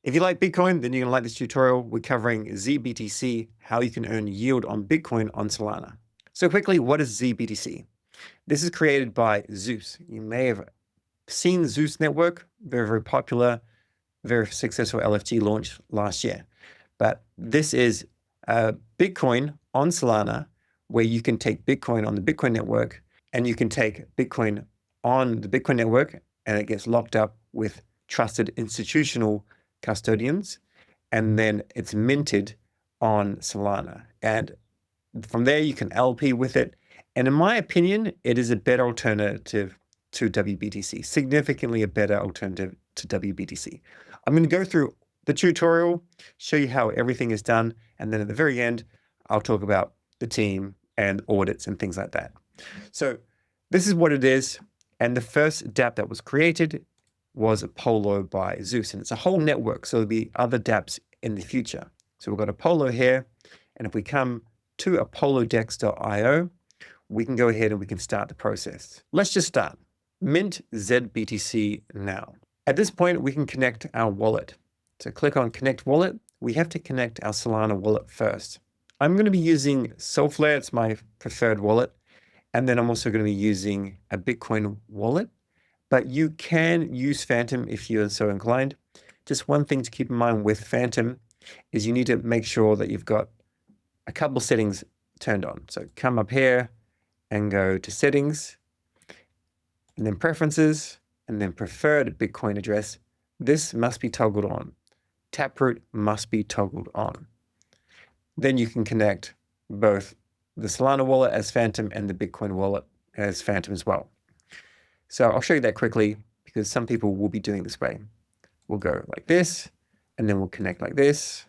If you like Bitcoin, then you're gonna like this tutorial. We're covering zBTC, how you can earn yield on Bitcoin on Solana. So quickly, what is zBTC? This is created by Zeus. You may have seen Zeus Network, very, very popular, very successful LFT launch last year. But this is Bitcoin on Solana, where you can take Bitcoin on the Bitcoin network, and you can take Bitcoin on the Bitcoin network, and it gets locked up with trusted institutional custodians, and then it's minted on Solana. And from there, you can LP with it. And in my opinion, it is a better alternative to WBTC, significantly a better alternative to WBTC. I'm going to go through the tutorial, show you how everything is done, and then at the very end, I'll talk about the team and audits and things like that. So this is what it is. And the first dApp that was created was Apollo by Zeus, and it's a whole network. So there'll be other dApps in the future. So we've got Apollo here. And if we come to apollodex.io, we can go ahead and we can start the process. Let's just start. Mint zBTC now. At this point, we can connect our wallet. So click on Connect Wallet. We have to connect our Solana wallet first. I'm going to be using Solflare. It's my preferred wallet. And then I'm also going to be using a Bitcoin wallet. But you can use Phantom if you're so inclined. Just one thing to keep in mind with Phantom is you need to make sure that you've got a couple of settings turned on. So come up here and go to Settings, and then Preferences, and then Preferred Bitcoin Address. This must be toggled on. Taproot must be toggled on. Then you can connect both the Solana wallet as Phantom and the Bitcoin wallet as Phantom as well. So I'll show you that quickly because some people will be doing this way. We'll go like this, and then we'll connect like this,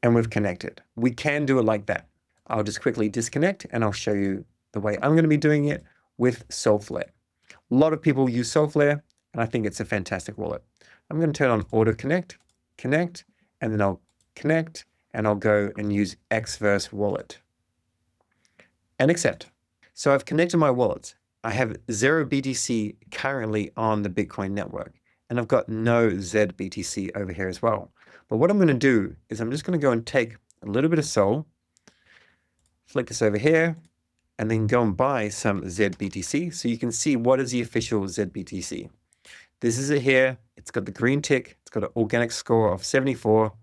and we've connected. We can do it like that. I'll just quickly disconnect, and I'll show you the way I'm going to be doing it with Solflare. A lot of people use Solflare, and I think it's a fantastic wallet. I'm going to turn on Auto Connect, connect, and then I'll connect, and I'll go and use Xverse Wallet and accept. So I've connected my wallets. I have 0 BTC currently on the Bitcoin network, and I've got no zBTC over here as well. But what I'm going to do is I'm just going to go and take a little bit of Sol, flick this over here, and then go and buy some zBTC so you can see what is the official zBTC. This is it here. It's got the green tick. It's got an organic score of 74,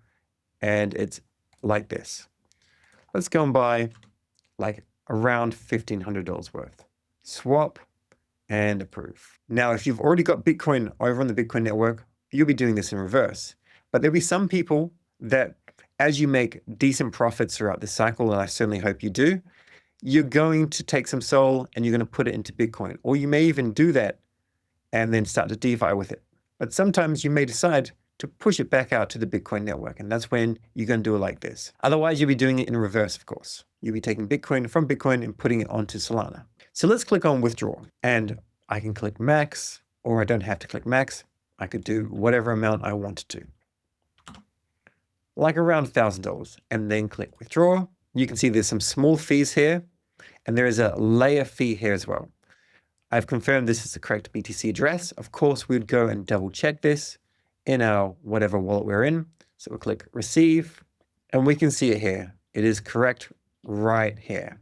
and it's like this. Let's go and buy like around $1,500 worth. Swap and approve. Now, if you've already got Bitcoin over on the Bitcoin network, you'll be doing this in reverse. But there'll be some people that, as you make decent profits throughout this cycle, and I certainly hope you do, you're going to take some Sol and you're going to put it into Bitcoin. Or you may even do that and then start to DeFi with it. But sometimes you may decide to push it back out to the Bitcoin network. And that's when you're going to do it like this. Otherwise, you'll be doing it in reverse, of course. You'll be taking Bitcoin from Bitcoin and putting it onto Solana. So let's click on Withdraw. And I can click Max, or I don't have to click Max. I could do whatever amount I wanted to. Like around $1,000, and then click Withdraw. You can see there's some small fees here, and there is a layer fee here as well. I've confirmed this is the correct BTC address. Of course, we'd go and double check this in our whatever wallet we're in. So we'll click Receive, and we can see it here. It is correct right here.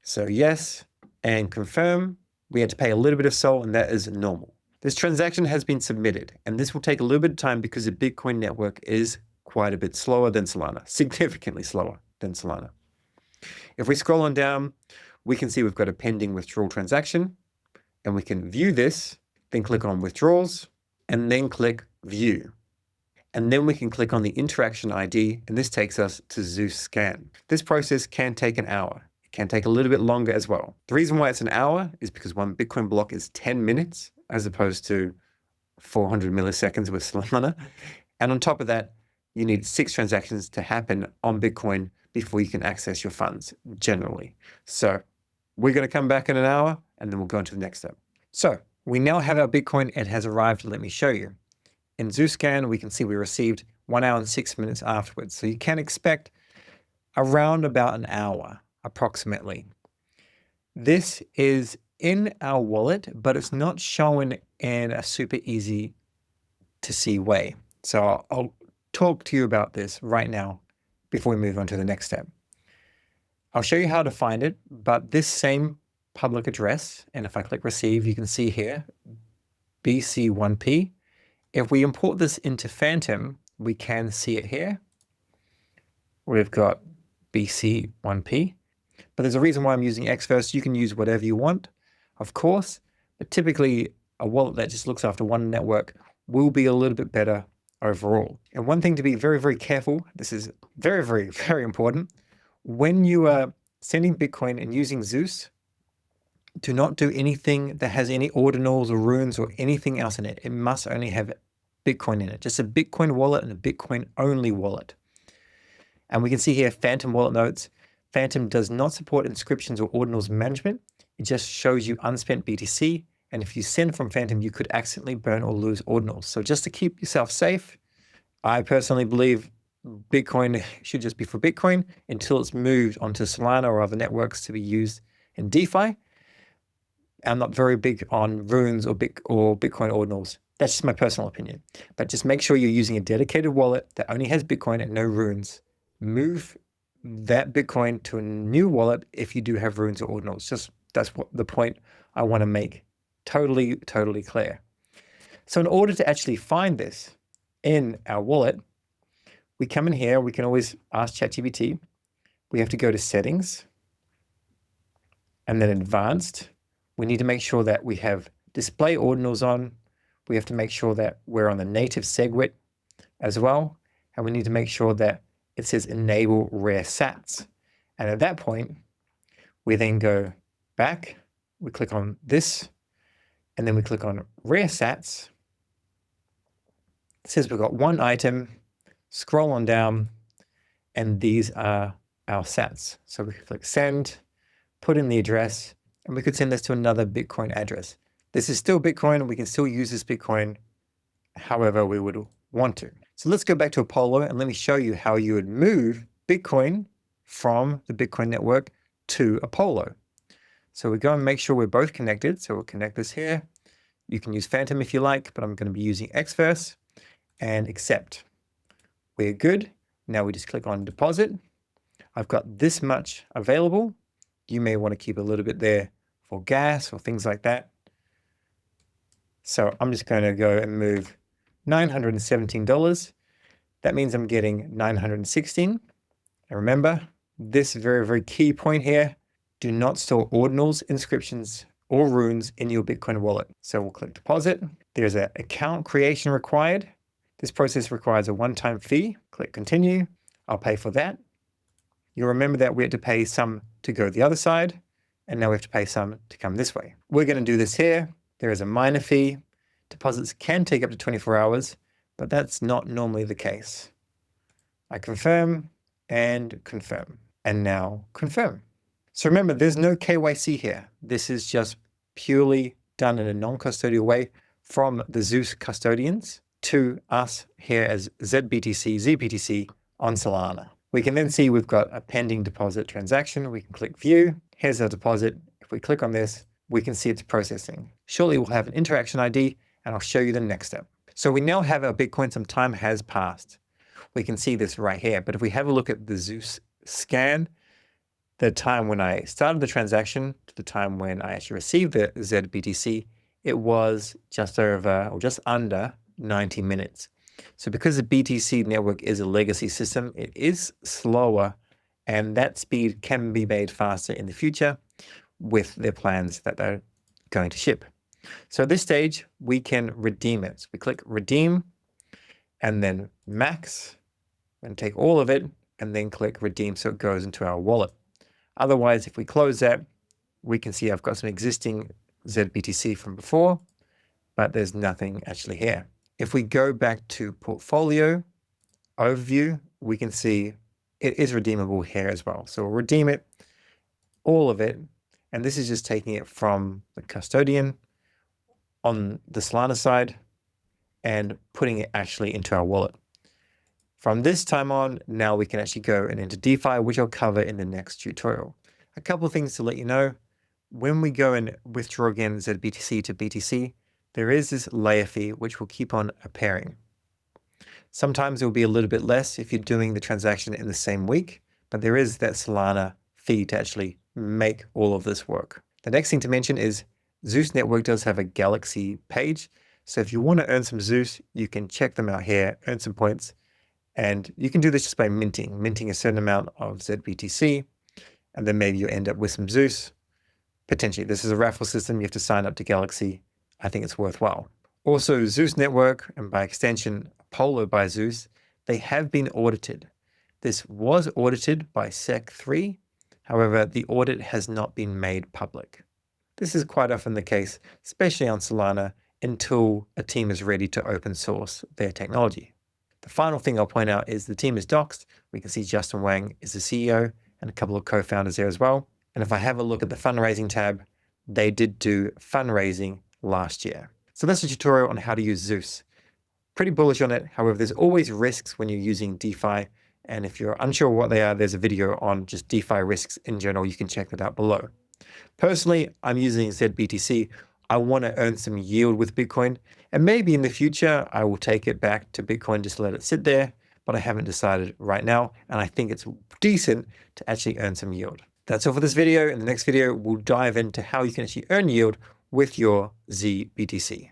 So yes, and confirm. We had to pay a little bit of Sol, and that is normal. This transaction has been submitted, and this will take a little bit of time because the Bitcoin network is quite a bit slower than Solana, significantly slower than Solana. If we scroll on down, we can see we've got a pending withdrawal transaction, and we can view this, then click on Withdrawals, and then click View. And then we can click on the interaction ID, and this takes us to Zeus Scan. This process can take an hour. It can take a little bit longer as well. The reason why it's an hour is because one Bitcoin block is 10 minutes, as opposed to 400 milliseconds with Solana. And on top of that, you need 6 transactions to happen on Bitcoin before you can access your funds generally. So we're going to come back in an hour, and then we'll go into the next step. So we now have our Bitcoin. It has arrived. Let me show you. In Zeus Scan, we can see we received 1 hour and 6 minutes afterwards. So you can expect around about an hour, approximately. This is in our wallet, but it's not shown in a super easy B2C way. So I'll talk to you about this right now before we move on to the next step. I'll show you how to find it, but this same public address, and if I click receive, you can see here, BC1P. If we import this into Phantom, we can see it here. We've got BC1P, but there's a reason why I'm using X first. You can use whatever you want, of course, but typically a wallet that just looks after one network will be a little bit better overall. And one thing to be very, very careful, this is very, very, very important. When you are sending Bitcoin and using Zeus, do not do anything that has any ordinals or runes or anything else in it. It must only have Bitcoin in it, just a Bitcoin wallet and a Bitcoin only wallet. And we can see here, Phantom wallet notes. Phantom does not support inscriptions or ordinals management. It just shows you unspent BTC. And if you send from Phantom, you could accidentally burn or lose ordinals. So just to keep yourself safe, I personally believe Bitcoin should just be for Bitcoin until it's moved onto Solana or other networks to be used in DeFi. I'm not very big on runes or Bitcoin ordinals. That's just my personal opinion. But just make sure you're using a dedicated wallet that only has Bitcoin and no runes. Move that Bitcoin to a new wallet if you do have runes or ordinals. Just that's what the point I want to make totally clear. So in order to actually find this in our wallet, we come in here, we can always ask ChatGPT. We have to go to settings and then advanced. We need to make sure that we have display ordinals on. We have to make sure that we're on the native SegWit as well. And we need to make sure that it says enable rare sats. And at that point, we then go back, we click on this, and then we click on rare sats. It says we've got one item, scroll on down, and these are our sats. So we click send, put in the address, and we could send this to another Bitcoin address. This is still Bitcoin, and we can still use this Bitcoin however we would want to. So let's go back to Apollo and let me show you how you would move Bitcoin from the Bitcoin network to Apollo. So we go and make sure we're both connected. So we'll connect this here. You can use Phantom if you like, but I'm going to be using X first and accept. We're good. Now we just click on deposit. I've got this much available. You may want to keep a little bit there for gas or things like that. So I'm just going to go and move $917. That means I'm getting 916. And remember, this very, very key point here, do not store ordinals, inscriptions, or runes in your Bitcoin wallet. So we'll click deposit. There's an account creation required. This process requires a one-time fee. Click continue. I'll pay for that. You'll remember that we had to pay some to go the other side, and now we have to pay some to come this way. We're going to do this here. There is a minor fee. Deposits can take up to 24 hours, but that's not normally the case. I confirm and confirm, and now confirm. So remember, there's no KYC here. This is just purely done in a non-custodial way from the Zeus custodians to us here as zBTC on Solana. We can then see we've got a pending deposit transaction. We can click view. Here's our deposit. If we click on this, we can see it's processing. Shortly, we'll have an interaction ID, and I'll show you the next step. So we now have our Bitcoin. Some time has passed. We can see this right here. But if we have a look at the Zeus scan, the time when I started the transaction to the time when I actually received the zBTC, it was just over or just under 90 minutes. So because the BTC network is a legacy system, it is slower, and that speed can be made faster in the future with their plans that they're going to ship. So at this stage, we can redeem it. So we click redeem and then max and take all of it and then click redeem so it goes into our wallet. Otherwise, if we close that, we can see I've got some existing zBTC from before, but there's nothing actually here. If we go back to portfolio overview, we can see it is redeemable here as well. So we'll redeem it, all of it. And this is just taking it from the custodian on the Solana side and putting it actually into our wallet. From this time on, now we can actually go and into DeFi, which I'll cover in the next tutorial. A couple of things to let you know. When we go and withdraw again zBTC to BTC, there is this layer fee which will keep on appearing. Sometimes it will be a little bit less if you're doing the transaction in the same week, but there is that Solana fee to actually make all of this work. The next thing to mention is Zeus Network does have a Galaxy page. So if you want to earn some Zeus, you can check them out here, earn some points, and you can do this just by minting a certain amount of zBTC, and then maybe you end up with some Zeus. Potentially, this is a raffle system. You have to sign up to Galaxy. I think it's worthwhile. Also, Zeus Network, and by extension, Apollo by Zeus, they have been audited. This was audited by SEC3. However, the audit has not been made public. This is quite often the case, especially on Solana, until a team is ready to open source their technology. The final thing I'll point out is the team is doxed. We can see Justin Wang is the CEO and a couple of co-founders there as well. And if I have a look at the fundraising tab, they did do fundraising last year. So that's a tutorial on how to use Zeus. Pretty bullish on it. However, there's always risks when you're using DeFi. And if you're unsure what they are, there's a video on just DeFi risks in general. You can check that out below. Personally, I'm using zBTC. I want to earn some yield with Bitcoin. And maybe in the future, I will take it back to Bitcoin, just let it sit there. But I haven't decided right now. And I think it's decent to actually earn some yield. That's all for this video. In the next video, we'll dive into how you can actually earn yield with your zBTC.